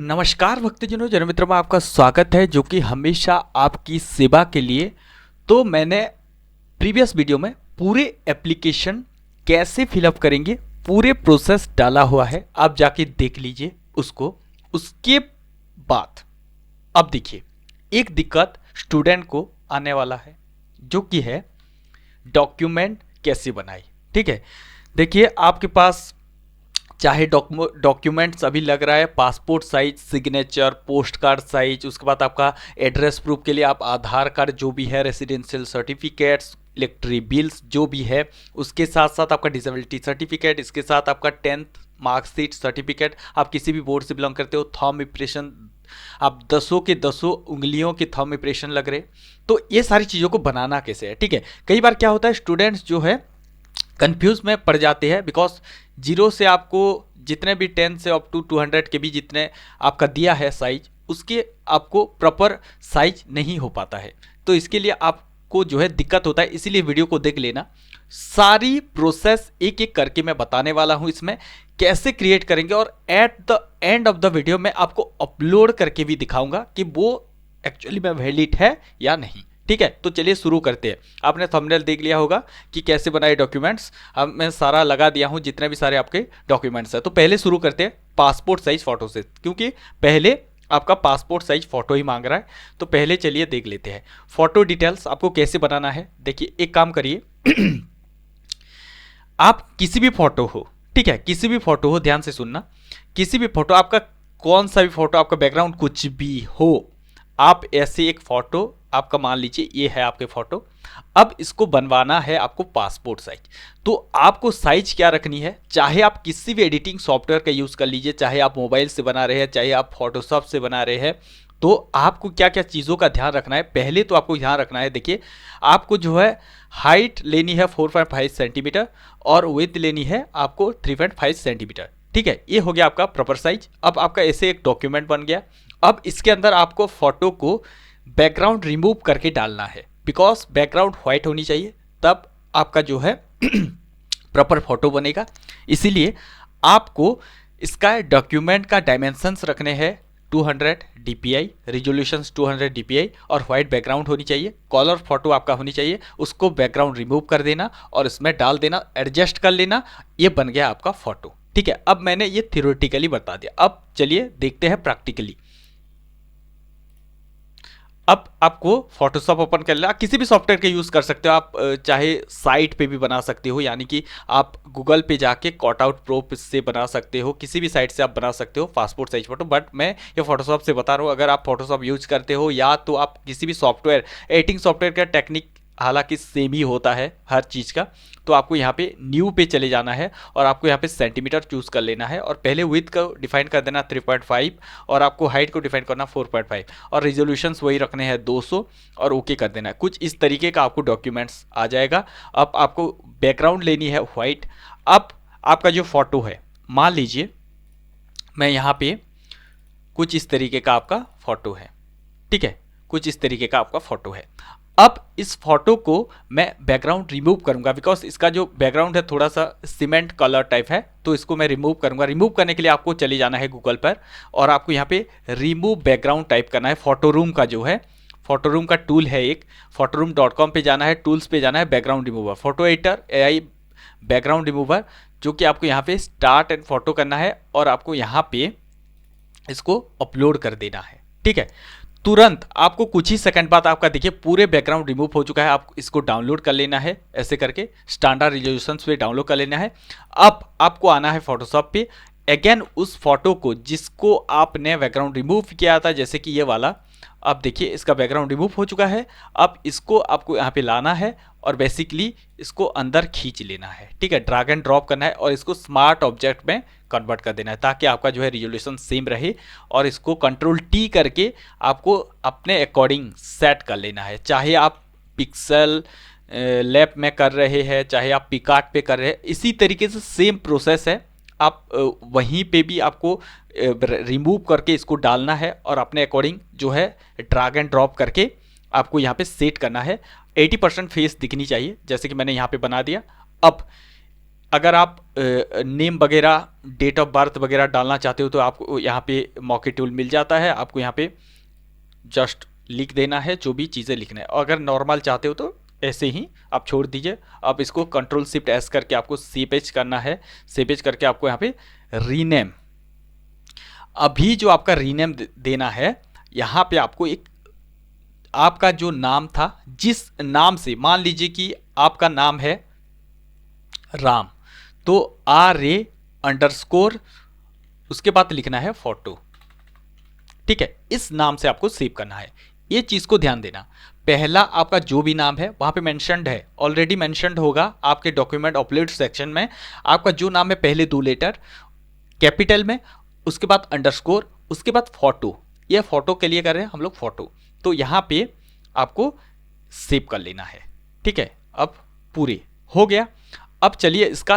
नमस्कार भक्तजनों, जन मित्रों में आपका स्वागत है जो कि हमेशा आपकी सेवा के लिए। तो मैंने प्रीवियस वीडियो में पूरे एप्लीकेशन कैसे फिलअप करेंगे पूरे प्रोसेस डाला हुआ है, आप जाके देख लीजिए उसको। उसके बाद अब देखिए, एक दिक्कत स्टूडेंट को आने वाला है जो कि है डॉक्यूमेंट कैसे बनाए। ठीक है, देखिए आपके पास चाहे डॉक्यूमेंट्स अभी लग रहा है passport size, signature, post card size, उसके बाद आपका एड्रेस प्रूफ के लिए आप आधार कार्ड जो भी है, रेसिडेंशियल सर्टिफिकेट्स, इलेक्ट्रिक बिल्स जो भी है, उसके साथ साथ आपका डिसेबिलिटी सर्टिफिकेट, इसके साथ आपका 10th मार्कशीट सर्टिफिकेट, आप किसी भी बोर्ड से बिलोंग करते हो, थंब इंप्रेशन, आप 10 के 10 उंगलियों के थंब इंप्रेशन लग रहे। तो ये सारी चीज़ों को बनाना कैसे है। ठीक है, कई बार क्या होता है स्टूडेंट्स जो है कंफ्यूज में पड़ जाते हैं, बिकॉज जीरो से आपको जितने भी 10 से अप टू 200 के भी जितने आपका दिया है साइज, उसके आपको प्रॉपर साइज नहीं हो पाता है। तो इसके लिए आपको जो है दिक्कत होता है, इसीलिए वीडियो को देख लेना। सारी प्रोसेस एक एक करके मैं बताने वाला हूं इसमें कैसे क्रिएट करेंगे, और at the end of the video मैं आपको अपलोड करके भी दिखाऊंगा कि वो एक्चुअली में वैलिड है या नहीं। ठीक है, तो चलिए शुरू करते हैं। आपने थंबनेल देख लिया होगा कि कैसे बनाए डॉक्यूमेंट्स। अब मैं सारा लगा दिया हूं जितने भी सारे आपके डॉक्यूमेंट्स है। तो पहले शुरू करते हैं पासपोर्ट साइज फोटो से, क्योंकि पहले आपका पासपोर्ट साइज फोटो ही मांग रहा है। तो पहले चलिए देख लेते हैं फोटो डिटेल्स आपको कैसे बनाना है। देखिए एक काम करिए आप किसी भी फोटो हो, ठीक है, किसी भी फोटो हो, ध्यान से सुनना, किसी भी फोटो आपका, कौन सा भी फोटो आपका, बैकग्राउंड कुछ भी हो, आप ऐसे एक फोटो आपका मान लीजिए ये है आपके फोटो। अब इसको बनवाना है आपको पासपोर्ट साइज। तो आपको साइज क्या रखनी है, चाहे आप किसी भी एडिटिंग सॉफ्टवेयर का यूज़ कर लीजिए, चाहे आप मोबाइल से बना रहे हैं, चाहे आप फोटोशॉप से बना रहे हैं। तो आपको क्या क्या चीज़ों का ध्यान रखना है, पहले तो आपको ध्यान रखना है, देखिए आपको जो है हाइट लेनी है 4.5 सेंटीमीटर और विड्थ लेनी है आपको 3.5 सेंटीमीटर। ठीक है, ये हो गया आपका प्रॉपर साइज। अब आपका ऐसे एक डॉक्यूमेंट बन गया। अब इसके अंदर आपको फोटो को बैकग्राउंड रिमूव करके डालना है, बिकॉज बैकग्राउंड व्हाइट होनी चाहिए, तब आपका जो है प्रॉपर फोटो बनेगा। इसीलिए आपको इसका डॉक्यूमेंट का डायमेंशंस रखने हैं 200 dpi, रिजोल्यूशंस 200 dpi, और व्हाइट बैकग्राउंड होनी चाहिए, कलर फोटो आपका होनी चाहिए। उसको बैकग्राउंड रिमूव कर देना और इसमें डाल देना, एडजस्ट कर लेना, ये बन गया आपका फोटो। ठीक है, अब मैंने ये थियोरेटिकली बता दिया। अब चलिए देखते हैं प्रैक्टिकली। अब आपको फोटोशॉप ओपन कर लेना, किसी भी सॉफ्टवेयर का यूज़ कर सकते हो आप, चाहे साइट पे भी बना सकते हो, यानी कि आप गूगल पे जाके कट आउट प्रो से बना सकते हो, किसी भी साइट से आप बना सकते हो पासपोर्ट साइज फोटो। बट मैं ये फोटोशॉप से बता रहा हूँ, अगर आप फोटोशॉप यूज करते हो या तो आप किसी भी सॉफ्टवेयर, एडिटिंग सॉफ्टवेयर का टेक्निक हालांकि सेम ही होता है हर चीज़ का। तो आपको यहाँ पे न्यू पे चले जाना है और आपको यहाँ पे सेंटीमीटर चूज कर लेना है, और पहले विड्थ को डिफाइन कर देना 3.5 और आपको हाइट को डिफाइन करना 4.5 और रिजोल्यूशंस वही रखने हैं 200 और ओके कर देना है। कुछ इस तरीके का आपको डॉक्यूमेंट्स आ जाएगा। अब आपको बैकग्राउंड लेनी है व्हाइट। अब आपका जो फोटो है, मान लीजिए मैं यहाँ पे कुछ इस तरीके का आपका फोटो है, ठीक है, कुछ इस तरीके का आपका फोटो है। अब इस फोटो को मैं बैकग्राउंड रिमूव करूंगा, बिकॉज इसका जो बैकग्राउंड है थोड़ा सा सीमेंट कलर टाइप है, तो इसको मैं रिमूव करूंगा। रिमूव करने के लिए आपको चले जाना है गूगल पर और आपको यहाँ पे रिमूव बैकग्राउंड टाइप करना है। फोटोरूम का जो है, फोटोरूम का टूल है एक, फोटोरूम.com पे जाना है, टूल्स पे जाना है, background remover, photo editor AI background remover, जो कि आपको यहाँ पे स्टार्ट एंड फोटो करना है और आपको यहाँ पे इसको अपलोड कर देना है। ठीक है, तुरंत आपको कुछ ही सेकंड बाद आपका देखिए पूरे बैकग्राउंड रिमूव हो चुका है। आप इसको डाउनलोड कर लेना है, ऐसे करके स्टैंडर्ड रिजोल्यूशंस पे डाउनलोड कर लेना है। अब आपको आना है फोटोशॉप पे, अगेन उस फोटो को जिसको आपने बैकग्राउंड रिमूव किया था, जैसे कि ये वाला, अब देखिए इसका बैकग्राउंड रिमूव हो चुका है। अब इसको आपको यहाँ पे लाना है और बेसिकली इसको अंदर खींच लेना है। ठीक है, ड्रैग एंड ड्रॉप करना है और इसको स्मार्ट ऑब्जेक्ट में कन्वर्ट कर देना है, ताकि आपका जो है रिजोल्यूशन सेम रहे। और इसको Ctrl+T करके आपको अपने अकॉर्डिंग सेट कर लेना है, चाहे आप पिक्सल लैब में कर रहे हैं, चाहे आप पिकार्ट पे कर रहे हैं, इसी तरीके से सेम प्रोसेस है। आप वहीं पे भी आपको रिमूव करके इसको डालना है और अपने अकॉर्डिंग जो है ड्रैग एंड ड्रॉप करके आपको यहाँ पे सेट करना है। 80% फेस दिखनी चाहिए, जैसे कि मैंने यहाँ पे बना दिया। अब अगर आप नेम वगैरह, डेट ऑफ बर्थ वगैरह डालना चाहते हो तो आपको यहाँ पे मॉके टूल मिल जाता है। आपको यहाँ पे जस्ट लिख देना है जो भी चीज़ें लिखना है। अगर नॉर्मल चाहते हो तो ऐसे ही आप छोड़ दीजिए। अब इसको कंट्रोल शिफ्ट एस करके आपको सेव एज करना है। सेव एज करके आपको यहाँ पे रीनेम, अभी जो आपका रीनेम देना है, यहाँ पे आपको एक आपका जो नाम था, जिस नाम से, मान लीजिए कि आपका नाम है राम, तो RA_, उसके बाद लिखना है फोटो। ठीक है, इस नाम से आपको सेव करना है। ये चीज को ध्यान देना, पहला आपका जो भी नाम है वहां पे मेंशन्ड है, ऑलरेडी मेंशन्ड होगा आपके डॉक्यूमेंट अपलोड सेक्शन में। आपका जो नाम है पहले 2 लेटर कैपिटल में, उसके बाद अंडरस्कोर, उसके बाद फोटो। ये फोटो के लिए कर रहे हैं हम लोग फोटो, तो यहाँ पे आपको सेव कर लेना है। ठीक है, अब पूरे हो गया। अब चलिए इसका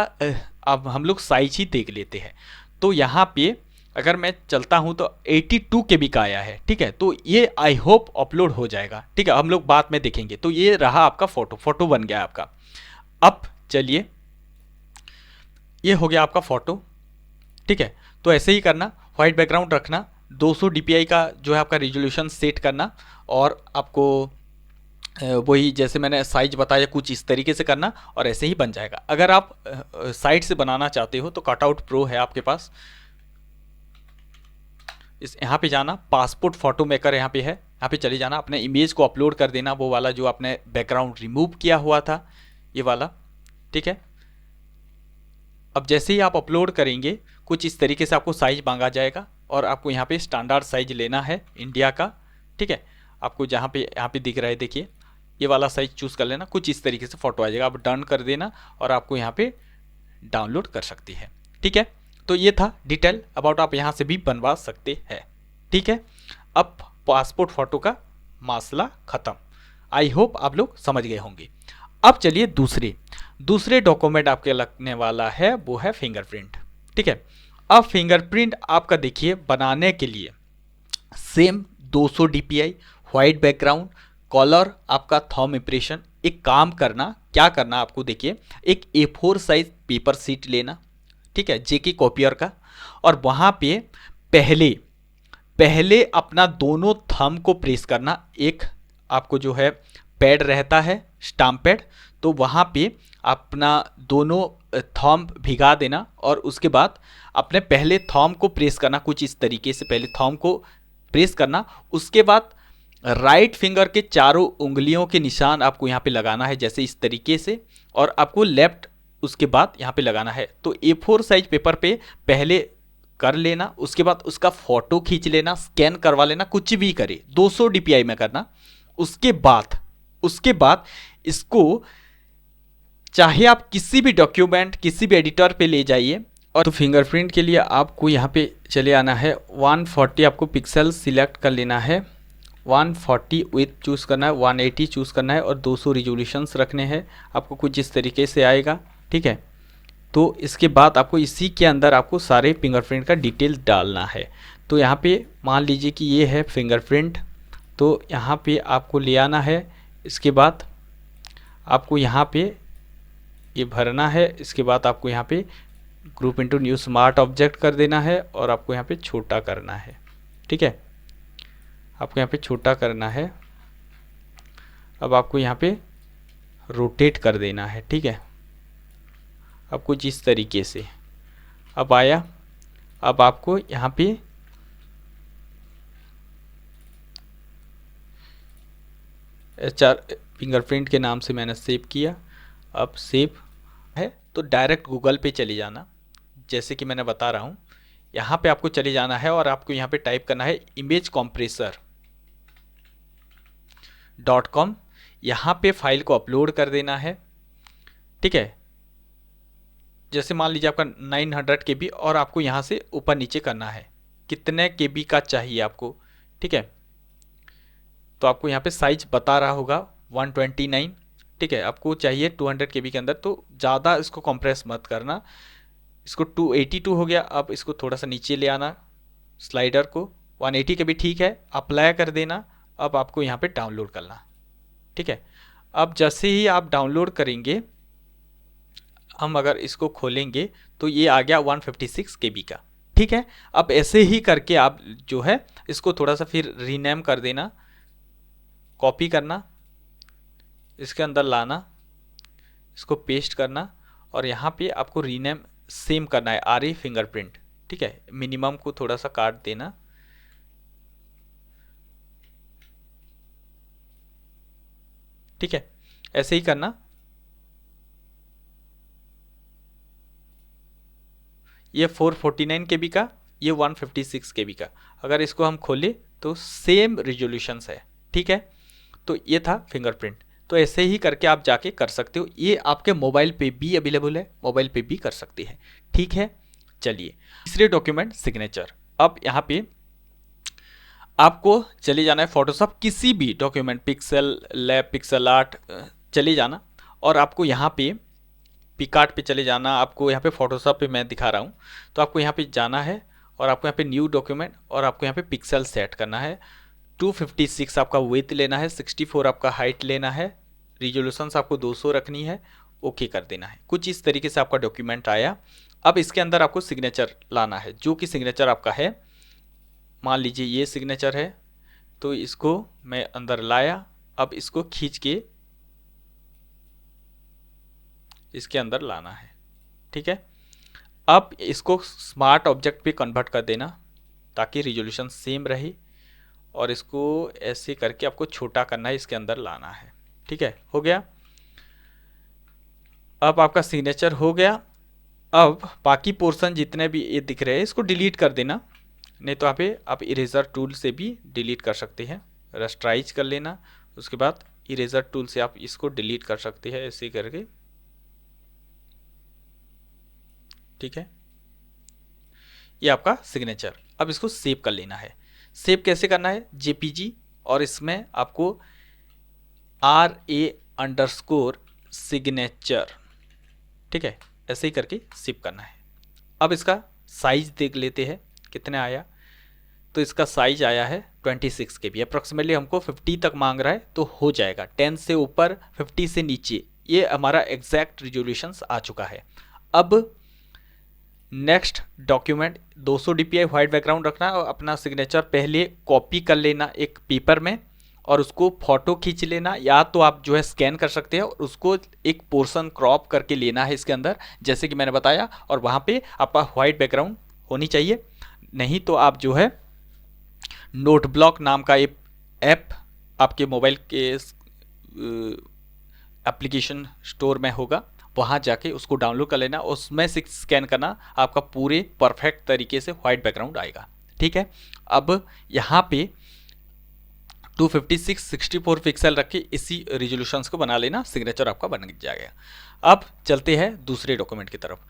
अब हम लोग साइज ही देख लेते हैं। तो यहाँ पे अगर मैं चलता हूँ तो 82 KB का आया है। ठीक है, तो ये आई होप अपलोड हो जाएगा। ठीक है, हम लोग बाद में देखेंगे। तो ये रहा आपका फोटो बन गया आपका। अब चलिए, ये हो गया आपका फोटो। ठीक है, तो ऐसे ही करना, व्हाइट बैकग्राउंड रखना, 200 DPI का जो है आपका रिजोल्यूशन सेट करना, और आपको वही जैसे मैंने साइज बताया कुछ इस तरीके से करना, और ऐसे ही बन जाएगा। अगर आप साइड से बनाना चाहते हो तो कटआउट प्रो है आपके पास, इस यहाँ पे जाना, पासपोर्ट फोटो मेकर यहाँ पे है, यहाँ पे चले जाना, अपने इमेज को अपलोड कर देना, वो वाला जो आपने बैकग्राउंड रिमूव किया हुआ था, ये वाला। ठीक है, अब जैसे ही आप अपलोड करेंगे कुछ इस तरीके से आपको साइज मांगा जाएगा, और आपको यहाँ पे स्टैंडर्ड साइज लेना है इंडिया का। ठीक है, आपको जहाँ पे यहाँ पे दिख रहा है, देखिए ये वाला साइज चूज़ कर लेना, कुछ इस तरीके से फोटो आ जाएगा। आप डन कर देना और आपको यहाँ पे डाउनलोड कर सकती है। ठीक है, तो ये था डिटेल अबाउट, आप यहाँ से भी बनवा सकते हैं। ठीक है, अब पासपोर्ट फोटो का मसला ख़त्म। आई होप आप लोग समझ गए होंगे। अब चलिए दूसरे डॉक्यूमेंट आपके लगने वाला है, वो है फिंगरप्रिंट। ठीक है, अब फिंगरप्रिंट आपका देखिए बनाने के लिए same 200 DPI, white background, colour आपका थंब इंप्रेशन। एक काम करना, क्या करना आपको, देखिए एक A4 साइज पेपर सीट लेना। ठीक है, जेके कॉपियर का, और वहाँ पे पहले अपना दोनों थंब को प्रेस करना। एक आपको जो है पैड रहता है, स्टाम्प पैड, तो वहाँ पे अपना दोनों थंब भिगा देना, और उसके बाद अपने पहले थंब को प्रेस करना कुछ इस तरीके से, पहले थंब को प्रेस करना, उसके बाद राइट फिंगर के चारों उंगलियों के निशान आपको यहाँ पे लगाना है, जैसे इस तरीके से, और आपको लेफ्ट उसके बाद यहाँ पे लगाना है। तो A4 साइज पेपर पे पहले कर लेना, उसके बाद उसका फोटो खींच लेना, स्कैन करवा लेना, कुछ भी करे, 200 DPI में करना। उसके बाद इसको चाहे आप किसी भी डॉक्यूमेंट, किसी भी एडिटर पे ले जाइए। और तो फिंगरप्रिंट के लिए आपको यहाँ पे चले आना है, 140 आपको पिक्सल सिलेक्ट कर लेना है, 140 विथ चूज़ करना है, 180 चूज़ करना है, और 200 रिजोल्यूशंस रखने हैं। आपको कुछ इस तरीके से आएगा। ठीक है, तो इसके बाद आपको इसी के अंदर आपको सारे फिंगरप्रिंट का डिटेल डालना है। तो यहाँ पे मान लीजिए कि ये है फिंगरप्रिंट, तो यहाँ पे आपको ले आना है। इसके बाद आपको यहाँ पे ये भरना है। इसके बाद आपको यहाँ पे group into new smart object कर देना है, और आपको यहाँ पे छोटा करना है। ठीक है, आपको यहाँ पे छोटा करना है। अब आपको यहाँ पे रोटेट कर देना है। ठीक है, अब कुछ इस तरीके से अब आया। अब आपको यहाँ पे फिंगरप्रिंट के नाम से मैंने सेव किया। अब सेव है तो डायरेक्ट गूगल पे चले जाना, जैसे कि मैंने बता रहा हूँ। यहाँ पे आपको चले जाना है, और आपको यहाँ पे टाइप करना है imagecompressor.com। यहाँ पे फाइल को अपलोड कर देना है। ठीक है, जैसे मान लीजिए आपका 900 KB, और आपको यहाँ से ऊपर नीचे करना है कितने KB का चाहिए आपको। ठीक है, तो आपको यहाँ पे साइज बता रहा होगा 129। ठीक है, आपको चाहिए 200 KB के अंदर, तो ज़्यादा इसको कंप्रेस मत करना। इसको 282 हो गया। अब इसको थोड़ा सा नीचे ले आना, स्लाइडर को 180 KB ठीक है, अप्लाई कर देना। अब आपको यहाँ पे डाउनलोड करना। ठीक है, अब जैसे ही आप डाउनलोड करेंगे, हम अगर इसको खोलेंगे तो ये आ गया 156 KB का। ठीक है, अब ऐसे ही करके आप जो है इसको थोड़ा सा फिर रीनेम कर देना, कॉपी करना, इसके अंदर लाना, इसको पेस्ट करना और यहाँ पे आपको रीनेम सेम करना है RA फिंगरप्रिंट। ठीक है, मिनिमम को थोड़ा सा काट देना, ठीक है, ऐसे ही करना। ये 449 KB का, ये 156 KB का। अगर इसको हम खोले तो सेम रिजोल्यूशंस है। ठीक है, तो ये था फिंगरप्रिंट। तो ऐसे ही करके आप जाके कर सकते हो, ये आपके मोबाइल पे भी अवेलेबल है, मोबाइल पे भी कर सकते हैं। ठीक है, चलिए तीसरे डॉक्यूमेंट सिग्नेचर। अब यहाँ पे आपको चले जाना है फोटोशॉप, किसी भी document, pixel lab, pixel art, चले जाना और आपको यहाँ पे पिकार्ट पे चले जाना। आपको यहाँ पे फोटोशॉप पे मैं दिखा रहा हूँ, तो आपको यहाँ पे जाना है और आपको यहाँ पे न्यू डॉक्यूमेंट और आपको यहाँ पे पिक्सल सेट करना है। 256 आपका विड्थ लेना है, 64 आपका हाइट लेना है, रिजोल्यूशंस आपको 200 रखनी है, ओके कर देना है। कुछ इस तरीके से आपका डॉक्यूमेंट आया। अब इसके अंदर आपको सिग्नेचर लाना है, जो कि सिग्नेचर आपका है, मान लीजिए ये सिग्नेचर है, तो इसको मैं अंदर लाया। अब इसको खींच के इसके अंदर लाना है। ठीक है, अब इसको स्मार्ट ऑब्जेक्ट पे कन्वर्ट कर देना ताकि रिजोल्यूशन सेम रहे और इसको ऐसे करके आपको छोटा करना है, इसके अंदर लाना है। ठीक है, हो गया। अब आपका सिग्नेचर हो गया। अब बाकी पोर्शन जितने भी ये दिख रहे हैं इसको डिलीट कर देना, नहीं तो यहाँ पे आप इरेजर टूल से भी डिलीट कर सकते हैं। रस्टराइज कर लेना, उसके बाद इरेजर टूल से आप इसको डिलीट कर सकते हैं ऐसे करके। ठीक है, ये आपका सिग्नेचर। अब इसको सेव कर लेना है। सेव कैसे करना है, JPG, और इसमें आपको RA_signature, ठीक है, ऐसे ही करके सेव करना है। अब इसका साइज देख लेते हैं कितने आया। तो इसका साइज आया है 26 KB, अप्रॉक्सीमेटली हमको 50 तक मांग रहा है, तो हो जाएगा 10 से ऊपर 50 से नीचे, ये हमारा एग्जैक्ट रिजोल्यूशंस आ चुका है। अब next document 200 DPI white background रखना है और अपना सिग्नेचर पहले कॉपी कर लेना एक पेपर में और उसको फोटो खींच लेना, या तो आप जो है स्कैन कर सकते हैं और उसको एक पोर्शन क्रॉप करके लेना है इसके अंदर, जैसे कि मैंने बताया, और वहाँ पे आपका व्हाइट बैकग्राउंड होनी चाहिए। नहीं तो आप जो है नोट ब्लॉक नाम का एक ऐप आपके मोबाइल के एप्लीकेशन स्टोर में होगा, वहाँ जाके उसको डाउनलोड कर लेना, उसमें से स्कैन करना, आपका पूरे परफेक्ट तरीके से व्हाइट बैकग्राउंड आएगा। ठीक है, अब यहाँ पे 256 64 पिक्सल रख के इसी रिजोल्यूशंस को बना लेना, सिग्नेचर आपका बन जाएगा। अब चलते हैं दूसरे डॉक्यूमेंट की तरफ।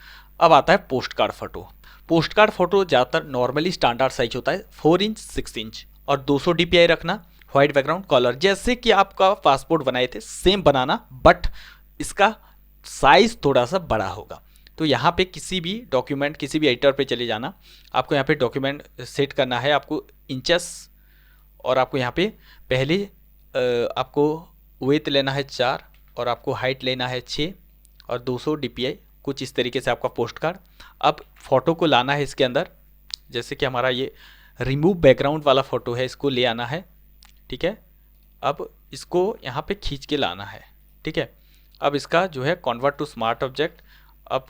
अब आता है post card photo. Post card photo ज़्यादातर नॉर्मली स्टैंडर्ड साइज होता है 4 इंच 6 इंच और 200 DPI रखना, व्हाइट बैकग्राउंड कलर, जैसे कि आपका पासपोर्ट बनाए थे सेम बनाना, बट इसका साइज थोड़ा सा बड़ा होगा। तो यहाँ पे किसी भी डॉक्यूमेंट, किसी भी एडिटर पे चले जाना, आपको यहाँ पे डॉक्यूमेंट सेट करना है, आपको इंचेस, और आपको यहाँ पे पहले आपको विड्थ लेना है 4 और आपको हाइट लेना है 6 और 200 DPI, कुछ इस तरीके से आपका पोस्ट कार्ड। अब फोटो को लाना है इसके अंदर, जैसे कि हमारा ये रिमूव बैकग्राउंड वाला फ़ोटो है, इसको ले आना है। ठीक है, अब इसको यहाँ पे खींच के लाना है। ठीक है, अब इसका जो है कन्वर्ट टू स्मार्ट ऑब्जेक्ट, अब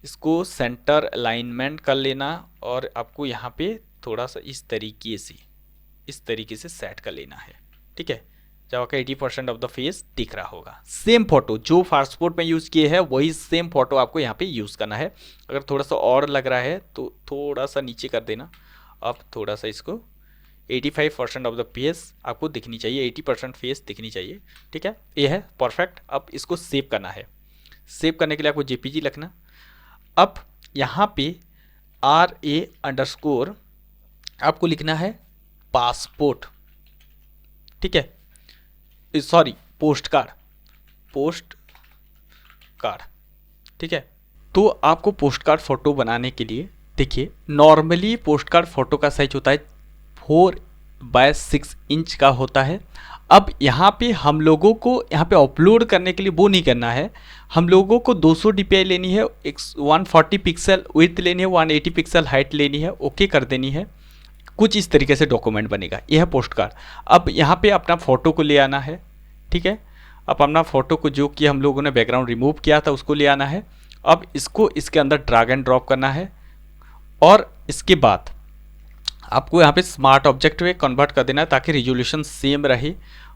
इसको सेंटर अलाइनमेंट कर लेना और आपको यहाँ पे थोड़ा सा इस तरीके से सेट कर लेना है। ठीक है, जब आपका 80% ऑफ द फेस दिख रहा होगा। सेम फोटो जो पासपोर्ट में यूज़ किए हैं वही सेम फोटो आपको यहाँ पे यूज़ करना है। अगर थोड़ा सा और लग रहा है तो थोड़ा सा नीचे कर देना। अब थोड़ा सा इसको 85% ऑफ द फेस आपको दिखनी चाहिए, 80% फेस दिखनी चाहिए। ठीक है, ये है परफेक्ट। अब इसको सेव करना है। सेव करने के लिए आपको JPG लिखना। अब यहाँ पे RA_ आपको लिखना है पासपोर्ट। ठीक है, सॉरी पोस्ट कार्ड। ठीक है, तो आपको पोस्ट कार्ड फोटो बनाने के लिए देखिए, नॉर्मली पोस्ट कार्ड फोटो का साइज होता है 4 बाय 6 इंच का होता है। अब यहाँ पे हम लोगों को यहाँ पे अपलोड करने के लिए वो नहीं करना है, हम लोगों को 200 dpi लेनी है, 140 पिक्सल विड्थ लेनी है, 180 पिक्सल हाइट लेनी है, ओके कर देनी है। कुछ इस तरीके से डॉक्यूमेंट बनेगा। यह है पोस्ट कार्ड। अब यहाँ पे अपना फ़ोटो को ले आना है, ठीक है। अब अपना फ़ोटो को जो कि हम लोगों ने बैकग्राउंड रिमूव किया था उसको ले आना है। अब इसको इसके अंदर ड्रैग एंड ड्रॉप करना है और इसके बाद आपको यहाँ पे स्मार्ट ऑब्जेक्ट में कन्वर्ट कर देना है ताकि रिजोल्यूशन सेम रहे।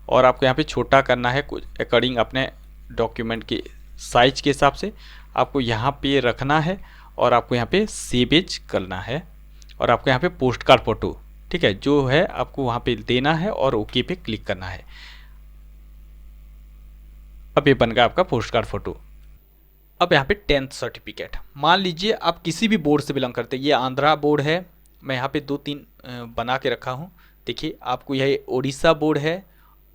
और आपको यहाँ पे छोटा करना है कुछ अकॉर्डिंग अपने डॉक्यूमेंट के साइज के हिसाब से आपको यहाँ पे रखना है और आपको यहाँ पे सेव एज करना है और आपको यहाँ पे पोस्ट कार्ड फ़ोटो, ठीक है, जो है आपको वहाँ पे देना है और ओके पे क्लिक करना है। अब ये बन गया आपका पोस्ट कार्ड फ़ोटो। अब यहाँ पे 10th सर्टिफिकेट, मान लीजिए आप किसी भी बोर्ड से बिलोंग करते हैं। ये आंध्रा बोर्ड है, मैं यहाँ पे 2-3 बना के रखा हूँ। देखिए आपको यह उड़ीसा बोर्ड है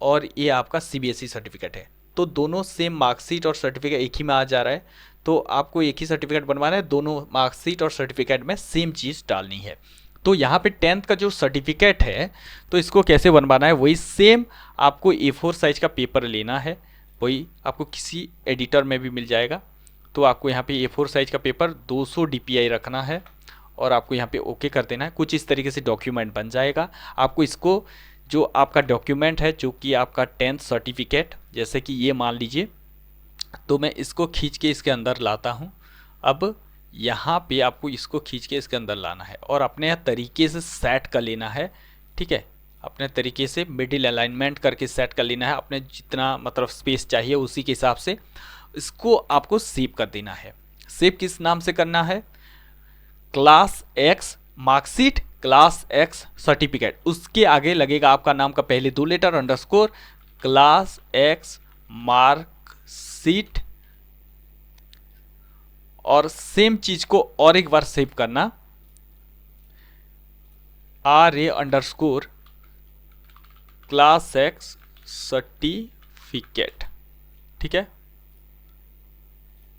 और ये आपका CBSE सर्टिफिकेट है, तो दोनों सेम मार्कशीट और सर्टिफिकेट एक ही में आ जा रहा है। तो आपको एक ही सर्टिफिकेट बनवाना है, दोनों मार्कशीट और सर्टिफिकेट में सेम चीज़ डालनी है। तो यहाँ पे 10th का जो सर्टिफिकेट है तो इसको कैसे बनवाना है, वही सेम आपको A4 साइज का पेपर लेना है, वही आपको किसी एडिटर में भी मिल जाएगा। तो आपको यहाँ पे A4 साइज का पेपर 200 dpi रखना है और आपको यहाँ पे ओके कर देना है। कुछ इस तरीके से डॉक्यूमेंट बन जाएगा। आपको इसको जो आपका डॉक्यूमेंट है जो कि आपका 10th सर्टिफिकेट, जैसे कि ये मान लीजिए, तो मैं इसको खींच के इसके अंदर लाता हूँ। अब यहाँ पे आपको इसको खींच के इसके अंदर लाना है और अपने तरीके से सेट कर लेना है, ठीक है। अपने तरीके से मिडिल अलाइनमेंट करके सेट कर लेना है, अपने जितना मतलब स्पेस चाहिए उसी के हिसाब से इसको आपको सेव कर देना है। सेव किस नाम से करना है, class X marksheet, class X certificate, उसके आगे लगेगा आपका नाम का पहले 2 letter underscore, class X marksheet, और सेम चीज को और एक बार सेव करना, RA underscore class X certificate, ठीक है।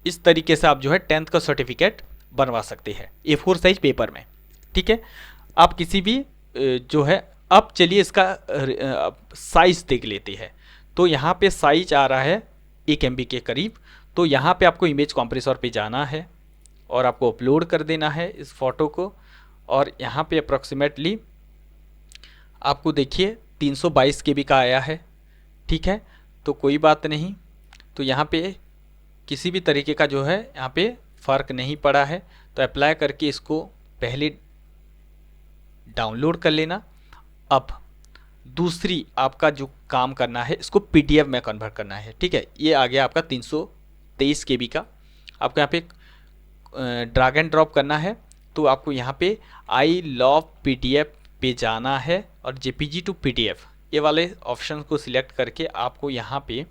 इस तरीके से आप जो है 10th का सर्टिफिकेट बनवा सकते हैं A4 साइज पेपर में, ठीक है। आप किसी भी जो है, अब चलिए इसका साइज देख लेते हैं। तो यहाँ पे साइज आ रहा है 1 MB के करीब। तो यहाँ पे आपको इमेज कंप्रेसर पे जाना है और आपको अपलोड कर देना है इस फोटो को। और यहाँ पे अप्रॉक्सीमेटली आपको देखिए 322 KB का आया है, ठीक है। तो कोई बात नहीं, तो यहाँ पे किसी भी तरीके का जो है यहाँ पे फ़र्क नहीं पड़ा है। तो अप्लाई करके इसको पहले डाउनलोड कर लेना। अब दूसरी आपका जो काम करना है, इसको PDF में कन्वर्ट करना है, ठीक है। ये आ गया आपका 323 KB का। आपको यहाँ पे ड्रैग एंड ड्रॉप करना है। तो आपको यहाँ पे आई लव PDF पे जाना है और JPG टू PDF ये वाले ऑप्शन को सिलेक्ट करके आपको यहाँ पे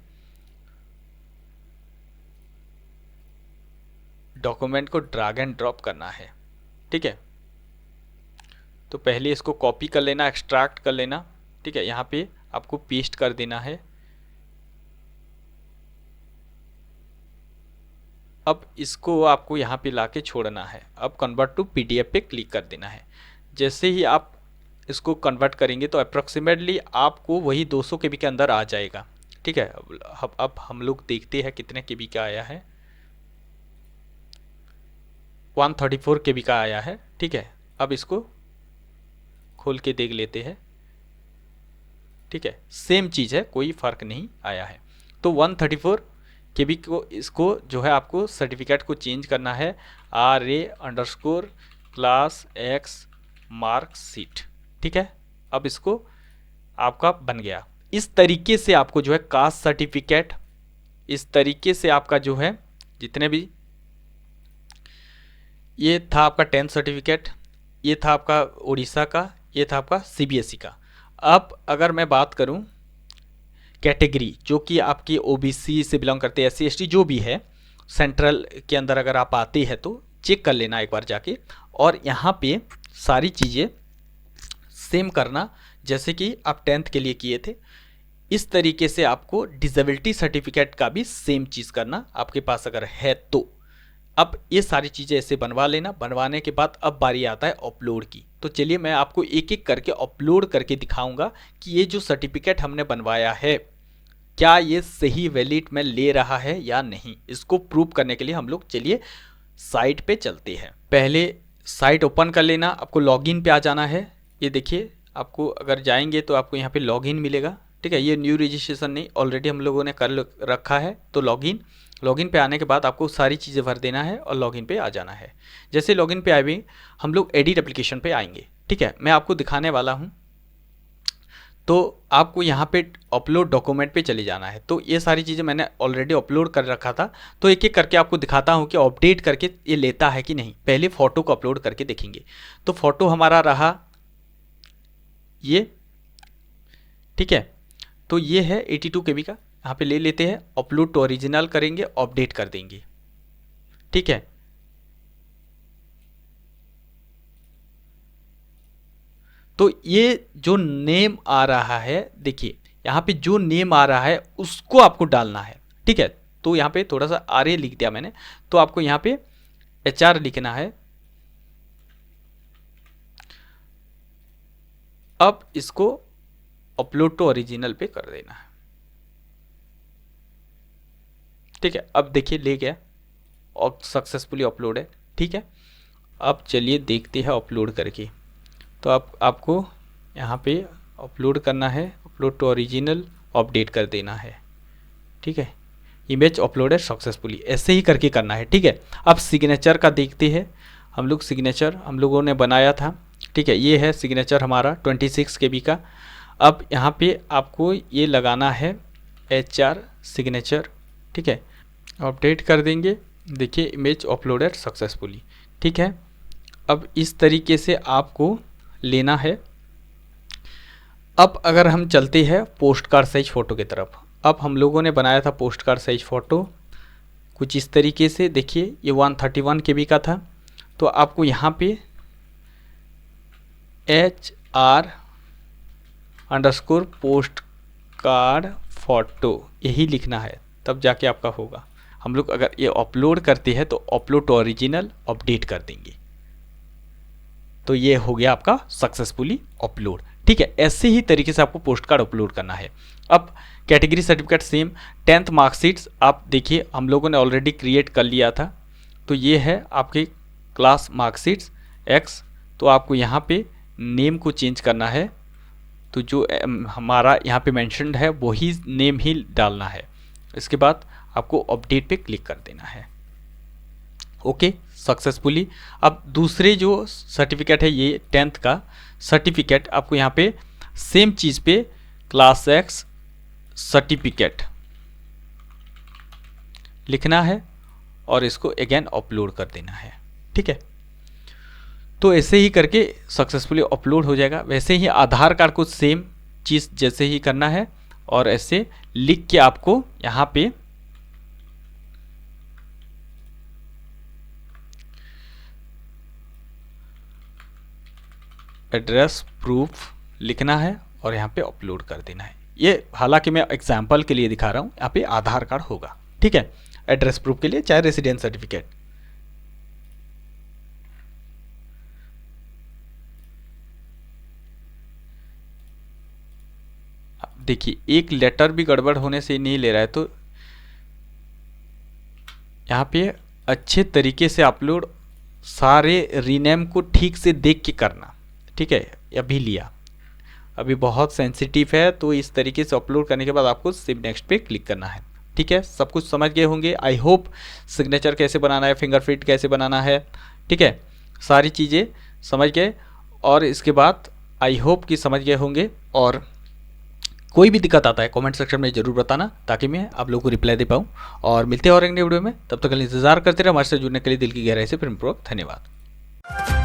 डॉक्यूमेंट को ड्रैग एंड ड्रॉप करना है, ठीक है। तो पहले इसको कॉपी कर लेना, एक्सट्रैक्ट कर लेना, ठीक है। यहाँ पे आपको पेस्ट कर देना है। अब इसको आपको यहाँ पे लाके छोड़ना है। अब कन्वर्ट टू PDF पे क्लिक कर देना है। जैसे ही आप इसको कन्वर्ट करेंगे तो अप्रॉक्सीमेटली आपको वही 200 KB के अंदर आ जाएगा, ठीक है। अब हम लोग देखते हैं कितने KB का आया है। 134 KB का आया है, ठीक है। अब इसको खोल के देख लेते हैं, ठीक है। सेम चीज़ है, कोई फ़र्क नहीं आया है। तो 134 KB को इसको जो है आपको सर्टिफिकेट को चेंज करना है, RA underscore class X marksheet, ठीक है। अब इसको आपका बन गया। इस तरीके से आपको जो है कास्ट सर्टिफिकेट, इस तरीके से आपका जो है जितने भी, ये था आपका 10th सर्टिफिकेट, ये था आपका उड़ीसा का, ये था आपका CBSE का। अब अगर मैं बात करूं कैटेगरी, जो कि आपकी OBC से बिलोंग करते हैं, SC ST जो भी है, सेंट्रल के अंदर अगर आप आते हैं तो चेक कर लेना एक बार जाके। और यहाँ पे सारी चीज़ें सेम करना जैसे कि आप 10th के लिए किए थे। इस तरीके से आपको डिसेबिलिटी सर्टिफिकेट का भी सेम चीज़ करना, आपके पास अगर है तो। अब ये सारी चीज़ें ऐसे बनवा लेना। बनवाने के बाद अब बारी आता है अपलोड की। तो चलिए मैं आपको एक एक करके अपलोड करके दिखाऊंगा कि ये जो सर्टिफिकेट हमने बनवाया है क्या ये सही वैलिड में ले रहा है या नहीं। इसको प्रूव करने के लिए हम लोग चलिए साइट पे चलते हैं। पहले साइट ओपन कर लेना, आपको लॉगिन पे आ जाना है। ये देखिए आपको अगर जाएंगे तो आपको यहाँ पे लॉगिन मिलेगा, ठीक है। ये न्यू रजिस्ट्रेशन नहीं, ऑलरेडी हम लोगों ने कर रखा है। तो लॉगिन पे आने के बाद आपको सारी चीज़ें भर देना है और लॉगिन पे आ जाना है। जैसे लॉगिन पे आए हम लोग एडिट एप्लीकेशन पे आएंगे, ठीक है। मैं आपको दिखाने वाला हूँ। तो आपको यहाँ पे अपलोड डॉक्यूमेंट पे चले जाना है। तो ये सारी चीज़ें मैंने ऑलरेडी अपलोड कर रखा था। तो एक एक करके आपको दिखाता हूँ कि अपडेट करके ये लेता है कि नहीं। पहले फ़ोटो को अपलोड करके देखेंगे। तो फ़ोटो हमारा रहा ये, ठीक है। तो ये है 82 KB का, यहाँ पे ले लेते हैं, अपलोड टू ओरिजिनल करेंगे, अपडेट कर देंगे, ठीक है। तो ये जो नेम आ रहा है, देखिए यहाँ पे जो नेम आ रहा है उसको आपको डालना है, ठीक है। तो यहाँ पे थोड़ा सा आर लिख दिया मैंने, तो आपको यहाँ पे HR लिखना है। अब इसको अपलोड टू ओरिजिनल पे कर देना है, ठीक है। अब देखिए ले गया और सक्सेसफुली अपलोड है, ठीक है। अब चलिए देखते हैं अपलोड करके। तो आपको यहाँ पे अपलोड करना है, अपलोड टू ओरिजिनल, अपडेट कर देना है, ठीक है। इमेज अपलोड है सक्सेसफुली, ऐसे ही करके करना है, ठीक है। अब सिग्नेचर का देखते हैं। हम लोग सिग्नेचर हम लोगों ने बनाया था, ठीक है। ये है सिग्नेचर हमारा 26 KB का। अब यहाँ पे आपको ये लगाना है HR सिग्नेचर, ठीक है। अपडेट कर देंगे, देखिए इमेज अपलोडेड सक्सेसफुली, ठीक है। अब इस तरीके से आपको लेना है। अब अगर हम चलते हैं पोस्ट कार्ड साइज फ़ोटो की तरफ। अब हम लोगों ने बनाया था पोस्ट कार्ड साइज फ़ोटो कुछ इस तरीके से, देखिए ये 131 KB का था। तो आपको यहाँ पे HR_ पोस्ट कार्ड फ़ोटो यही लिखना है, तब जाके आपका होगा। हम लोग अगर ये अपलोड करते हैं तो अपलोड टू ओरिजिनल, अपडेट कर देंगे, तो ये हो गया आपका सक्सेसफुली अपलोड, ठीक है। ऐसे ही तरीके से आपको पोस्ट कार्ड अपलोड करना है। अब category certificate same, 10th marksheets आप देखिए हम लोगों ने ऑलरेडी क्रिएट कर लिया था। तो ये है आपके क्लास मार्कशीट्स X। तो आपको यहाँ पे नेम को चेंज करना है, तो जो हमारा यहाँ पे मेंशन्ड है वही नेम ही डालना है। इसके बाद आपको अपडेट पे क्लिक कर देना है, ओके सक्सेसफुली। अब दूसरे जो सर्टिफिकेट है ये 10th का सर्टिफिकेट, आपको यहाँ पे सेम चीज़ पे क्लास X सर्टिफिकेट लिखना है और इसको अगेन अपलोड कर देना है, ठीक है। तो ऐसे ही करके सक्सेसफुली अपलोड हो जाएगा। वैसे ही आधार कार्ड को सेम चीज़ जैसे ही करना है और ऐसे लिख के आपको यहाँ पे एड्रेस प्रूफ लिखना है और यहाँ पे अपलोड कर देना है। ये हालांकि मैं एग्जांपल के लिए दिखा रहा हूँ, यहाँ पे आधार कार्ड होगा, ठीक है। एड्रेस प्रूफ के लिए चाहे रेसिडेंस सर्टिफिकेट। देखिए एक लेटर भी गड़बड़ होने से नहीं ले रहा है, तो यहाँ पे अच्छे तरीके से अपलोड, सारे रीनेम को ठीक से देख के करना, ठीक है। अभी लिया, अभी बहुत सेंसिटिव है, तो इस तरीके से अपलोड करने के बाद आपको सेव नेक्स्ट पे क्लिक करना है, ठीक है। सब कुछ समझ गए होंगे आई होप। सिग्नेचर कैसे बनाना है, फिंगरप्रिंट कैसे बनाना है, ठीक है, सारी चीज़ें समझ गए। और इसके बाद आई होप कि समझ गए होंगे। और कोई भी दिक्कत आता है कमेंट सेक्शन में ज़रूर बताना, ताकि मैं आप लोगों को रिप्लाई दे पाऊँ। और मिलते हैं और एक नई वीडियो में, तब तक के लिए इंतजार करते रहे। हमारे से जुड़ने के लिए दिल की गहराई से प्रेमपूर्वक धन्यवाद।